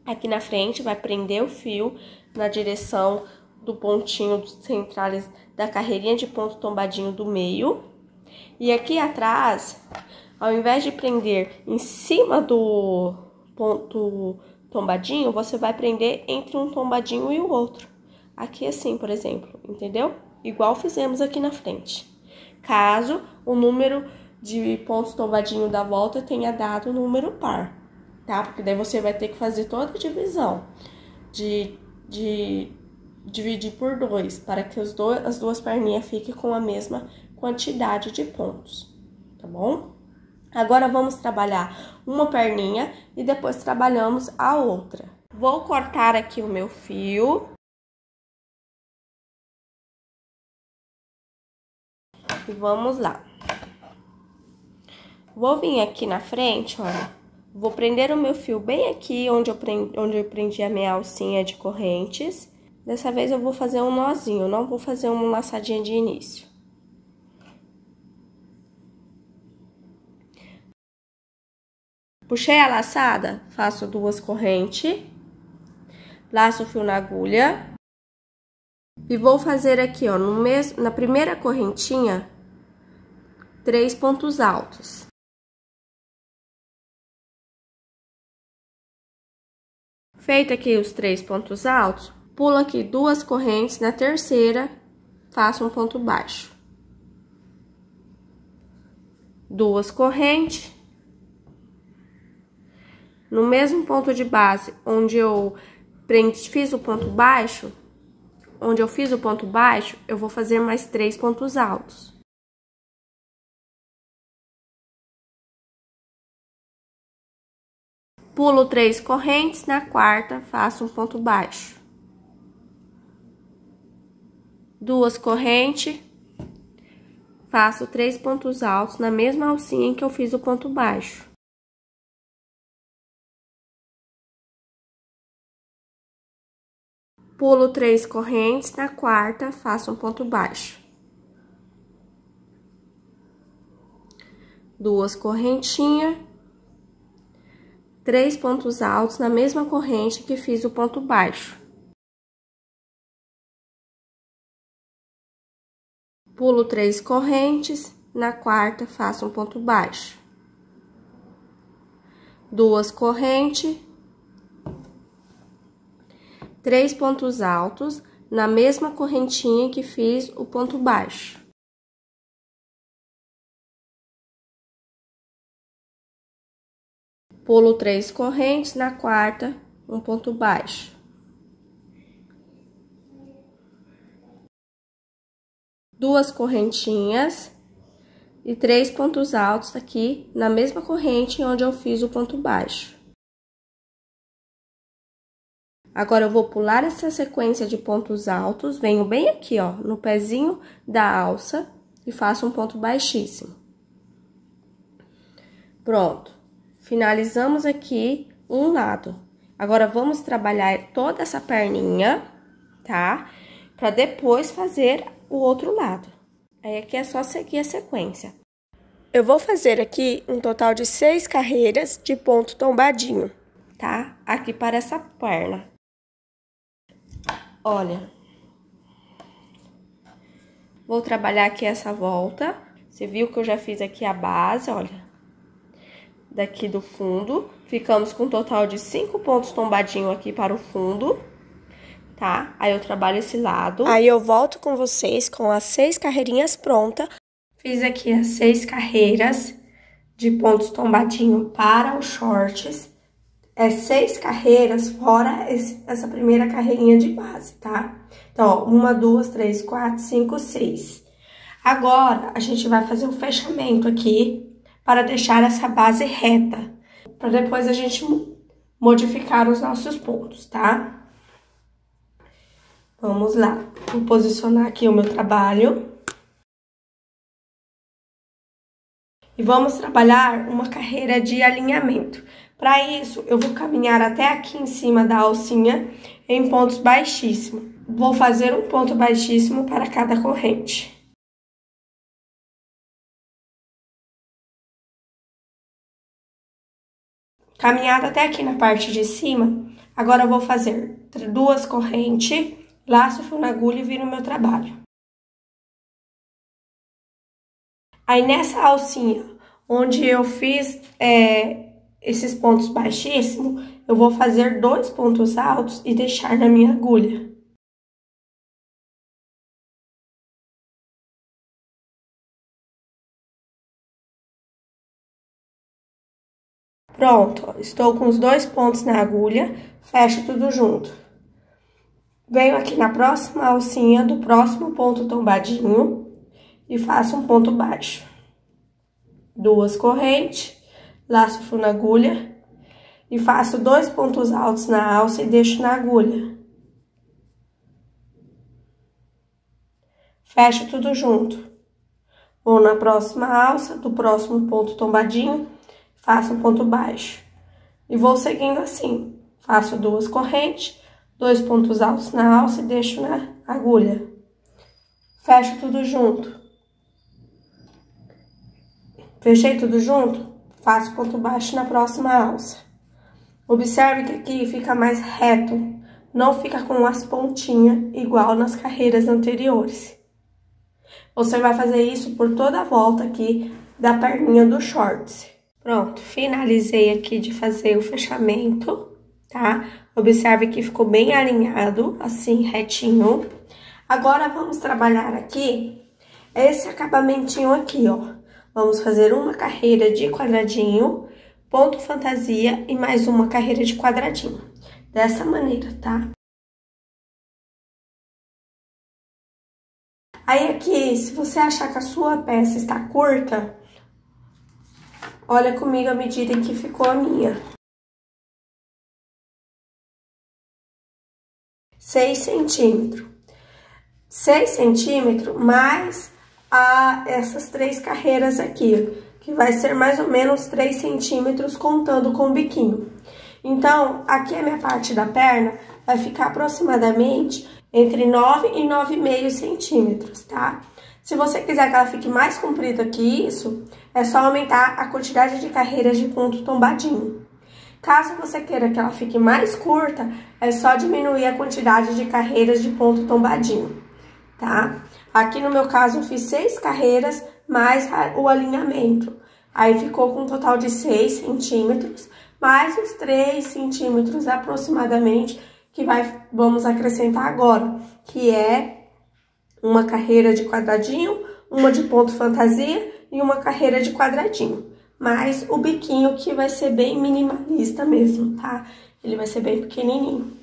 Aqui na frente vai prender o fio na direção do pontinho centrais da carreirinha de ponto tombadinho do meio. E aqui atrás, ao invés de prender em cima do ponto tombadinho, você vai prender entre um tombadinho e o outro. Aqui assim, por exemplo, entendeu? Igual fizemos aqui na frente. Caso o número de pontos tombadinho da volta tenha dado número par, tá? Porque daí você vai ter que fazer toda a divisão de dividir por 2, para que as duas perninhas fiquem com a mesma quantidade de pontos, tá bom? Agora, vamos trabalhar uma perninha e depois trabalhamos a outra. Vou cortar aqui o meu fio. E vamos lá. Vou vir aqui na frente, olha. Vou prender o meu fio bem aqui, onde eu prendi a minha alcinha de correntes. Dessa vez eu vou fazer um nozinho, não vou fazer uma laçadinha de início. Puxei a laçada, faço 2 correntes, laço o fio na agulha e vou fazer aqui, ó, na primeira correntinha, 3 pontos altos. Feito aqui os 3 pontos altos, pulo aqui 2 correntes, na terceira, faço um ponto baixo. 2 correntes. No mesmo ponto de base, onde eu fiz o ponto baixo, eu vou fazer mais 3 pontos altos. Pulo 3 correntes, na quarta, faço um ponto baixo. 2 correntes, faço 3 pontos altos na mesma alcinha em que eu fiz o ponto baixo. Pulo 3 correntes, na quarta, faço um ponto baixo. 2 correntinhas, 3 pontos altos na mesma corrente que fiz o ponto baixo. Pulo 3 correntes, na quarta, faço um ponto baixo. 2 correntes, 3 pontos altos na mesma correntinha que fiz o ponto baixo. Pulo 3 correntes, na quarta, um ponto baixo. Duas correntinhas e 3 pontos altos aqui na mesma corrente onde eu fiz o ponto baixo. Agora, eu vou pular essa sequência de pontos altos, venho bem aqui, ó, no pezinho da alça e faço um ponto baixíssimo. Pronto. Finalizamos aqui um lado. Agora, vamos trabalhar toda essa perninha, tá? para depois fazer o outro lado. Aí aqui é só seguir a sequência. Eu vou fazer aqui um total de 6 carreiras de ponto tombadinho, tá? Aqui para essa perna. Olha, vou trabalhar aqui essa volta. Você viu que eu já fiz aqui a base, olha. Daqui do fundo, ficamos com um total de 5 pontos tombadinho aqui para o fundo, tá? Aí eu trabalho esse lado. Aí eu volto com vocês com as 6 carreirinhas prontas. Fiz aqui as 6 carreiras de pontos tombadinho para os shorts. É 6 carreiras fora essa primeira carreirinha de base, tá? Então, ó, 1, 2, 3, 4, 5, 6. Agora, a gente vai fazer o fechamento aqui para deixar essa base reta, para depois a gente modificar os nossos pontos, tá? Vamos lá. Vou posicionar aqui o meu trabalho. E vamos trabalhar uma carreira de alinhamento. Para isso, eu vou caminhar até aqui em cima da alcinha em pontos baixíssimos. Vou fazer um ponto baixíssimo para cada corrente. Caminhada até aqui na parte de cima, agora eu vou fazer 2 correntes, laço, fio na agulha e viro o meu trabalho. Aí nessa alcinha, onde eu fiz esses pontos baixíssimos, eu vou fazer 2 pontos altos e deixar na minha agulha. Pronto, ó, estou com os 2 pontos na agulha, fecho tudo junto. Venho aqui na próxima alcinha do próximo ponto tombadinho e faço um ponto baixo. 2 correntes, laço, fio na agulha e faço 2 pontos altos na alça e deixo na agulha. Fecho tudo junto. Vou na próxima alça do próximo ponto tombadinho, faço um ponto baixo. E vou seguindo assim. Faço 2 correntes, 2 pontos altos na alça e deixo na agulha. Fecho tudo junto. Fechei tudo junto, faço ponto baixo na próxima alça. Observe que aqui fica mais reto, não fica com as pontinhas igual nas carreiras anteriores. Você vai fazer isso por toda a volta aqui da perninha do shorts. Pronto, finalizei aqui de fazer o fechamento, tá? Observe que ficou bem alinhado, assim, retinho. Agora, vamos trabalhar aqui esse acabamentinho aqui, ó. Vamos fazer uma carreira de quadradinho, ponto fantasia e mais uma carreira de quadradinho. Dessa maneira, tá? Aí aqui, se você achar que a sua peça está curta, olha comigo a medida em que ficou a minha. 6 centímetros. 6 centímetros mais essas 3 carreiras aqui, que vai ser mais ou menos 3 centímetros contando com o biquinho. Então, aqui a minha parte da perna vai ficar aproximadamente entre 9 e 9,5 centímetros, tá? Se você quiser que ela fique mais comprida que isso, é só aumentar a quantidade de carreiras de ponto tombadinho. Caso você queira que ela fique mais curta, é só diminuir a quantidade de carreiras de ponto tombadinho, tá? Aqui no meu caso eu fiz 6 carreiras mais o alinhamento. Aí ficou com um total de 6 centímetros, mais os 3 centímetros aproximadamente que vamos acrescentar agora, que é uma carreira de quadradinho, uma de ponto fantasia e uma carreira de quadradinho. Mais o biquinho que vai ser bem minimalista mesmo, tá? Ele vai ser bem pequenininho.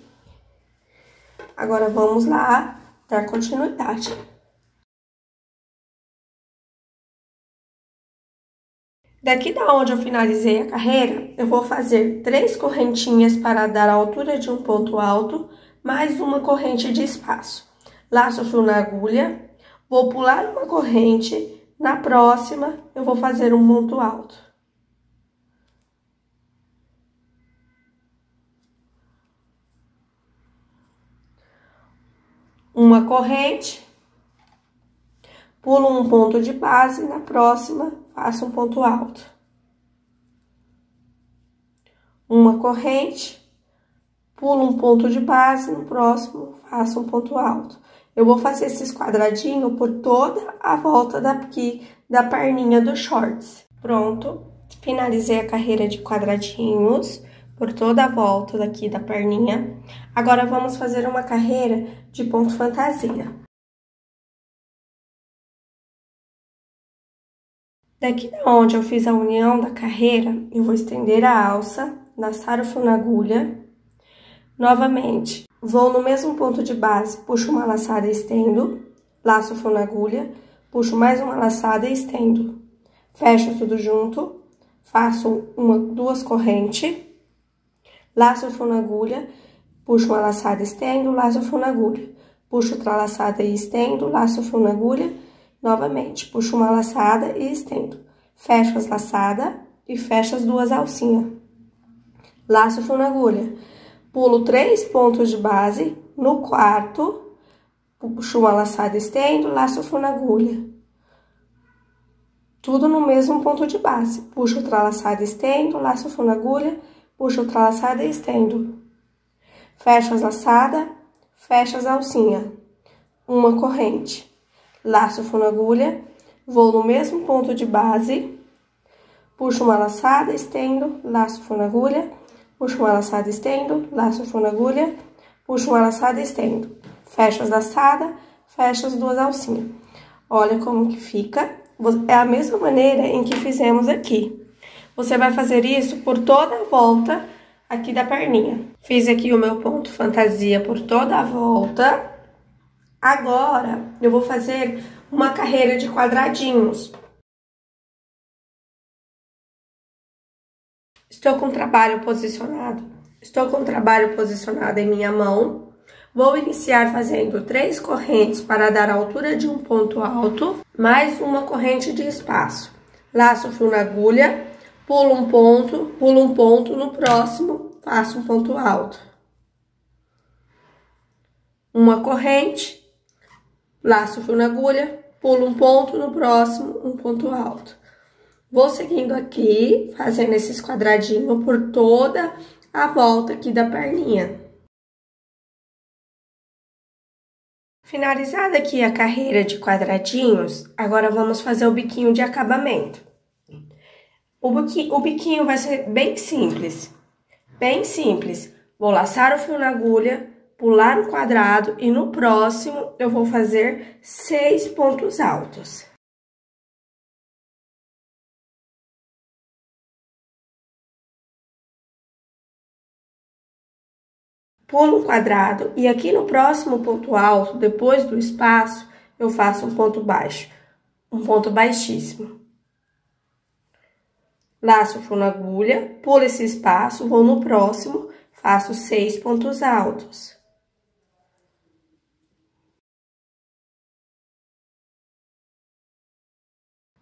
Agora vamos lá dar continuidade. Daqui da onde eu finalizei a carreira, eu vou fazer 3 correntinhas para dar a altura de um ponto alto, mais uma corrente de espaço. Laço o fio na agulha, vou pular uma corrente, na próxima eu vou fazer um ponto alto. uma corrente, pulo um ponto de base, na próxima, faço um ponto alto. Uma corrente, pulo um ponto de base, no próximo, faço um ponto alto. Eu vou fazer esses quadradinhos por toda a volta daqui da perninha dos shorts. Pronto, finalizei a carreira de quadradinhos por toda a volta daqui da perninha. Agora, vamos fazer uma carreira de ponto fantasia. Daqui da onde eu fiz a união da carreira, eu vou estender a alça, laçar o fio na agulha. Novamente, vou no mesmo ponto de base, puxo uma laçada e estendo, laço o fio na agulha, puxo mais uma laçada e estendo. Fecho tudo junto, faço duas correntes, laço o fio na agulha, puxo uma laçada e estendo, laço o fio na agulha. Puxo outra laçada e estendo, laço o fio na agulha, novamente, puxo uma laçada e estendo. Fecho as laçadas e fecho as duas alcinhas. Laço o fio na agulha. Pulo 3 pontos de base, no quarto, puxo uma laçada, estendo, laço o fio na agulha. Tudo no mesmo ponto de base. Puxo outra laçada, estendo, laço o fio na agulha, puxo outra laçada e estendo. Fecho as laçadas, fecho as alcinhas. Uma corrente. Laço o fio na agulha, vou no mesmo ponto de base, puxo uma laçada, estendo, laço o fio na agulha, puxo uma laçada, estendo, laço o fio na agulha, puxo uma laçada, estendo. Fecho as laçadas, fecho as duas alcinhas. Olha como que fica. É a mesma maneira em que fizemos aqui. Você vai fazer isso por toda a volta aqui da perninha. Fiz aqui o meu ponto fantasia por toda a volta. Agora, eu vou fazer uma carreira de quadradinhos. Estou com o trabalho posicionado. Estou com o trabalho posicionado em minha mão. Vou iniciar fazendo 3 correntes para dar a altura de um ponto alto, mais uma corrente de espaço. Laço o fio na agulha, pulo um ponto, no próximo faço um ponto alto. Uma corrente, laço o fio na agulha, pulo um ponto, no próximo um ponto alto. Vou seguindo aqui, fazendo esses quadradinhos por toda a volta aqui da perninha. Finalizada aqui a carreira de quadradinhos, agora vamos fazer o biquinho de acabamento. O biquinho vai ser bem simples, bem simples. Vou laçar o fio na agulha, pular um quadrado e no próximo eu vou fazer 6 pontos altos. Pulo um quadrado e aqui no próximo ponto alto, depois do espaço, eu faço um ponto baixo, um ponto baixíssimo. Laço o fio na agulha, pulo esse espaço, vou no próximo, faço 6 pontos altos.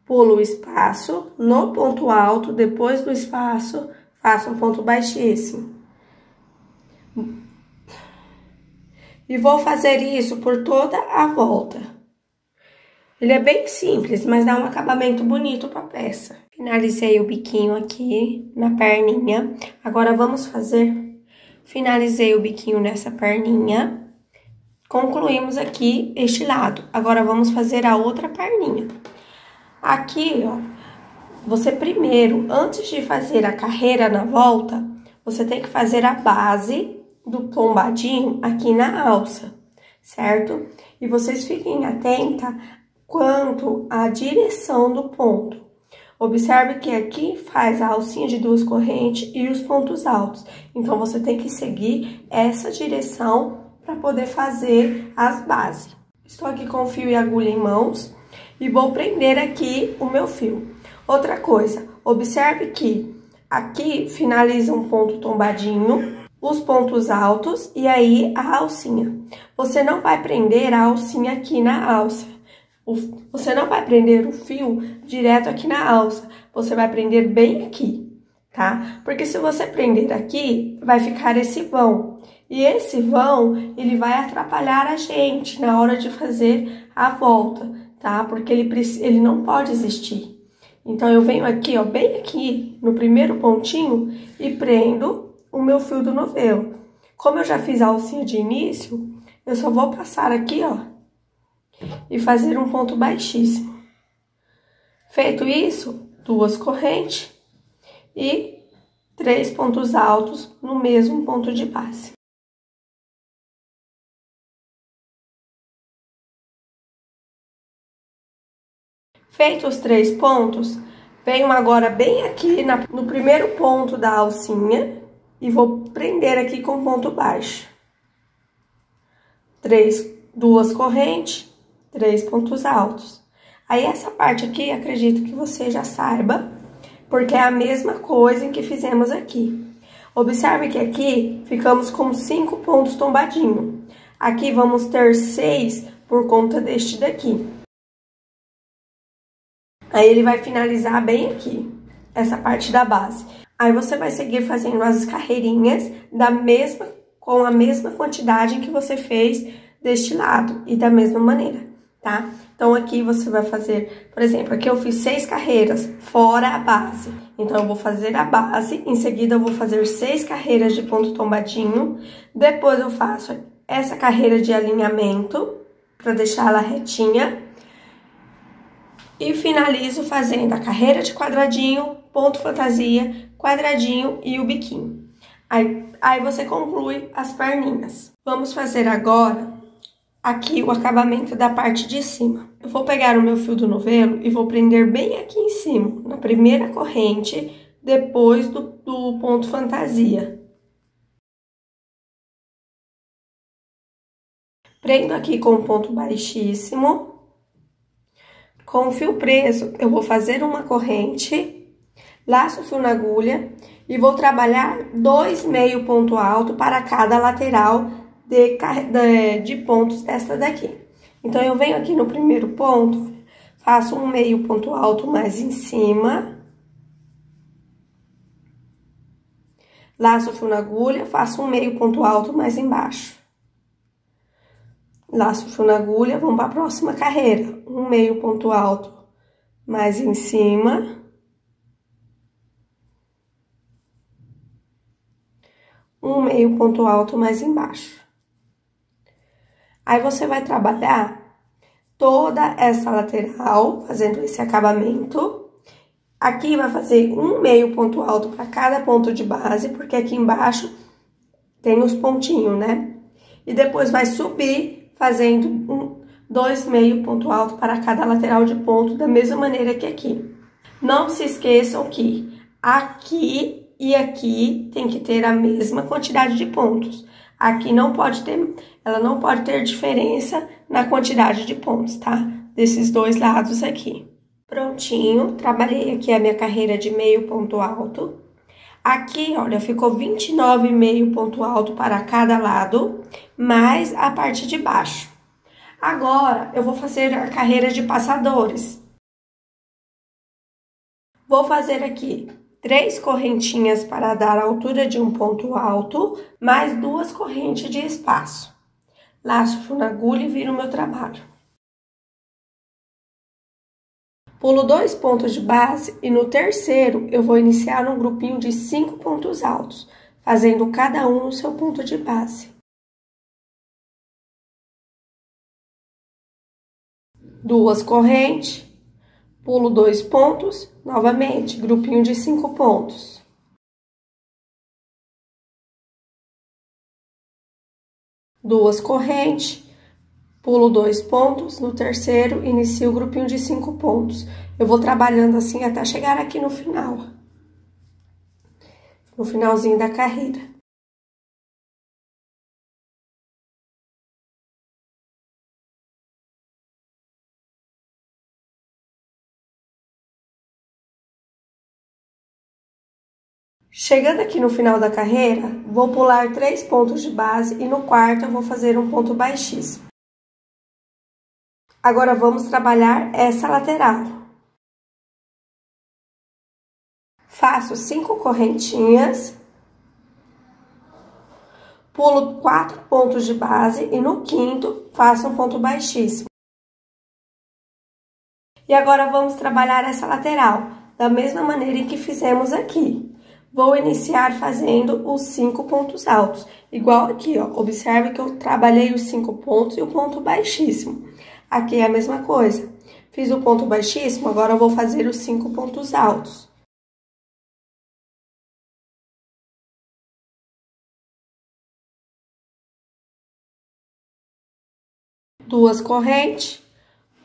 Pulo o espaço, no ponto alto, depois do espaço, faço um ponto baixíssimo. E vou fazer isso por toda a volta. Ele é bem simples, mas dá um acabamento bonito para a peça. Finalizei o biquinho aqui na perninha. Agora, vamos fazer... Finalizei o biquinho nessa perninha. Concluímos aqui este lado. Agora, vamos fazer a outra perninha. Aqui, ó, você primeiro, antes de fazer a carreira na volta, você tem que fazer a base do tombadinho aqui na alça, certo? E vocês fiquem atentas quanto à direção do ponto. Observe que aqui faz a alcinha de 2 correntes e os pontos altos. Então, você tem que seguir essa direção para poder fazer as bases. Estou aqui com o fio e agulha em mãos e vou prender aqui o meu fio. Outra coisa, observe que aqui finaliza um ponto tombadinho, os pontos altos e aí a alcinha. Você não vai prender a alcinha aqui na alça. Você não vai prender o fio direto aqui na alça. Você vai prender bem aqui, tá? Porque se você prender aqui, vai ficar esse vão. E esse vão, ele vai atrapalhar a gente na hora de fazer a volta, tá? Porque ele não pode existir. Então, eu venho aqui, ó, bem aqui, no primeiro pontinho e prendo o meu fio do novelo. Como eu já fiz a alcinha de início, eu só vou passar aqui, ó, e fazer um ponto baixíssimo. Feito isso, 2 correntes e 3 pontos altos no mesmo ponto de base. Feitos os 3 pontos, venho agora bem aqui no primeiro ponto da alcinha e vou prender aqui com ponto baixo. 2 correntes, 3 pontos altos. Aí, essa parte aqui, acredito que você já saiba, porque é a mesma coisa que fizemos aqui. Observe que aqui ficamos com 5 pontos tombadinho. Aqui vamos ter 6 por conta deste daqui. Aí, ele vai finalizar bem aqui, essa parte da base. Aí, você vai seguir fazendo as carreirinhas com a mesma quantidade que você fez deste lado e da mesma maneira, tá? Então, aqui você vai fazer, por exemplo, aqui eu fiz 6 carreiras, fora a base. Então, eu vou fazer a base, em seguida eu vou fazer 6 carreiras de ponto tombadinho. Depois, eu faço essa carreira de alinhamento, para deixar ela retinha. E finalizo fazendo a carreira de quadradinho, ponto fantasia, quadradinho e o biquinho. Aí você conclui as perninhas. Vamos fazer agora aqui o acabamento da parte de cima. Eu vou pegar o meu fio do novelo e vou prender bem aqui em cima, na primeira corrente, depois do ponto fantasia. Prendo aqui com um ponto baixíssimo. Com o fio preso, eu vou fazer uma corrente, laço o fio na agulha e vou trabalhar 2 meio ponto alto para cada lateral de pontos desta daqui. Então, eu venho aqui no primeiro ponto, faço um meio ponto alto mais em cima, laço o fio na agulha, faço um meio ponto alto mais embaixo. Laço o fio na agulha, vamos para a próxima carreira. Um meio ponto alto mais em cima. Um meio ponto alto mais embaixo. Aí, você vai trabalhar toda essa lateral, fazendo esse acabamento. Aqui, vai fazer um meio ponto alto para cada ponto de base, porque aqui embaixo tem os pontinhos, né? E depois vai subir fazendo 2 meio ponto alto para cada lateral de ponto, da mesma maneira que aqui. Não se esqueçam que aqui e aqui tem que ter a mesma quantidade de pontos. Aqui ela não pode ter diferença na quantidade de pontos, tá? Desses 2 lados aqui. Prontinho, trabalhei aqui a minha carreira de meio ponto alto. Aqui, olha, ficou 29 meio ponto alto para cada lado, mais a parte de baixo. Agora, eu vou fazer a carreira de passadores. Vou fazer aqui 3 correntinhas para dar a altura de um ponto alto, mais 2 correntes de espaço. Laço o fio na agulha e viro o meu trabalho. Pulo 2 pontos de base e no terceiro eu vou iniciar um grupinho de 5 pontos altos, fazendo cada um no seu ponto de base. 2 correntes, pulo 2 pontos, novamente, grupinho de 5 pontos. Duas correntes, pulo 2 pontos, no terceiro, inicio o grupinho de 5 pontos. Eu vou trabalhando assim até chegar aqui no final. No finalzinho da carreira. Chegando aqui no final da carreira, vou pular 3 pontos de base e no quarto eu vou fazer um ponto baixíssimo. Agora, vamos trabalhar essa lateral. Faço 5 correntinhas. pulo 4 pontos de base e no quinto faço um ponto baixíssimo. E agora vamos trabalhar essa lateral, da mesma maneira em que fizemos aqui. Vou iniciar fazendo os 5 pontos altos, igual aqui, ó. Observe que eu trabalhei os 5 pontos e o ponto baixíssimo. Aqui é a mesma coisa. Fiz o ponto baixíssimo, agora eu vou fazer os 5 pontos altos. Duas correntes,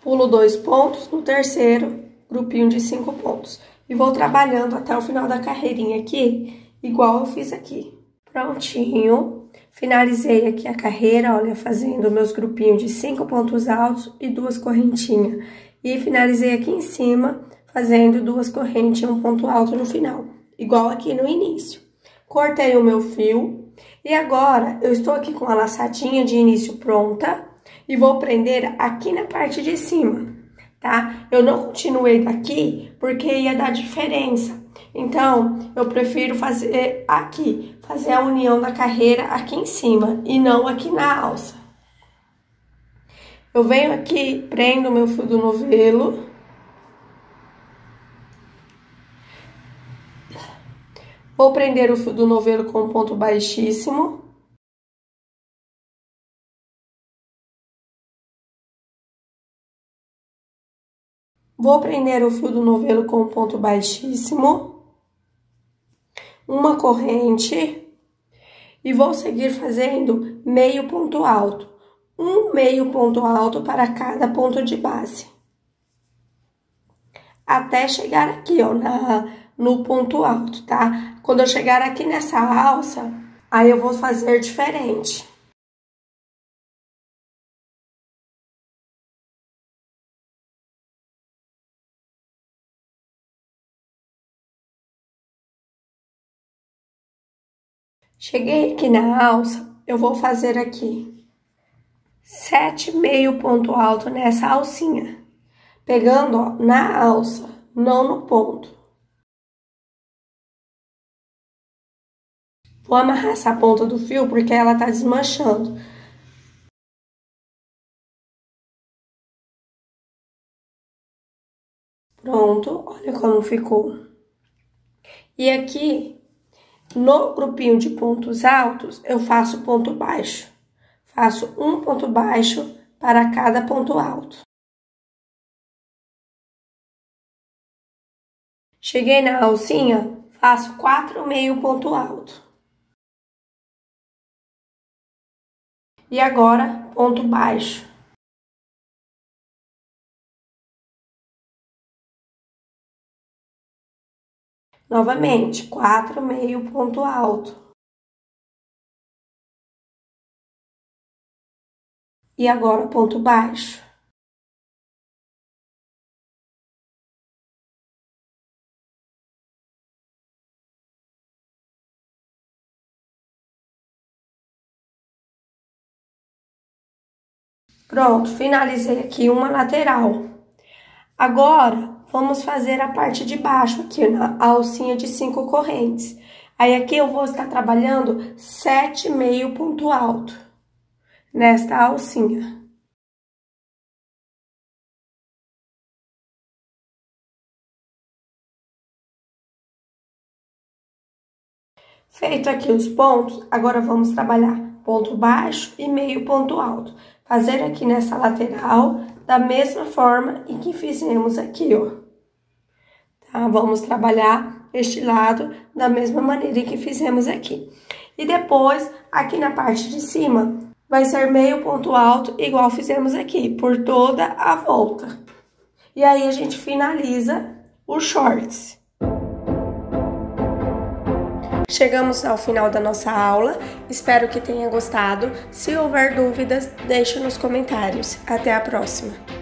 pulo 2 pontos, no terceiro, grupinho de 5 pontos. E vou trabalhando até o final da carreirinha aqui, igual eu fiz aqui. Prontinho. Finalizei aqui a carreira, olha, fazendo meus grupinhos de 5 pontos altos e 2 correntinhas. E finalizei aqui em cima, fazendo 2 correntes e um ponto alto no final, igual aqui no início. Cortei o meu fio e agora eu estou aqui com a laçadinha de início pronta e vou prender aqui na parte de cima, tá? Eu não continuei daqui porque ia dar diferença. Então, eu prefiro fazer aqui, fazer a união da carreira aqui em cima e não aqui na alça. Eu venho aqui, prendo o meu fio do novelo. Vou prender o fio do novelo com um ponto baixíssimo. Vou prender o fio do novelo com um ponto baixíssimo. Uma corrente. E vou seguir fazendo meio ponto alto. Um meio ponto alto para cada ponto de base. Até chegar aqui, ó, no ponto alto, tá? Quando eu chegar aqui nessa alça, aí eu vou fazer diferente. Cheguei aqui na alça, eu vou fazer aqui 7 meio ponto alto nessa alcinha, pegando, ó, na alça, não no ponto. Vou amarrar essa ponta do fio porque ela tá desmanchando. Pronto, olha como ficou. E aqui, no grupinho de pontos altos, eu faço ponto baixo. Faço um ponto baixo para cada ponto alto. Cheguei na alcinha, faço 4 meio ponto alto. E agora, ponto baixo. Novamente, 4 meio ponto alto. E agora, ponto baixo. Pronto, finalizei aqui uma lateral. Agora, vamos fazer a parte de baixo aqui, na alcinha de 5 correntes. Aí, aqui eu vou estar trabalhando 7 meio ponto alto nesta alcinha. Feito aqui os pontos, agora vamos trabalhar ponto baixo e meio ponto alto. Fazer aqui nessa lateral da mesma forma em que fizemos aqui, ó. Tá? Vamos trabalhar este lado da mesma maneira em que fizemos aqui. E depois, aqui na parte de cima, vai ser meio ponto alto, igual fizemos aqui, por toda a volta. E aí, a gente finaliza os shorts. Chegamos ao final da nossa aula, espero que tenha gostado. Se houver dúvidas, deixe nos comentários. Até a próxima!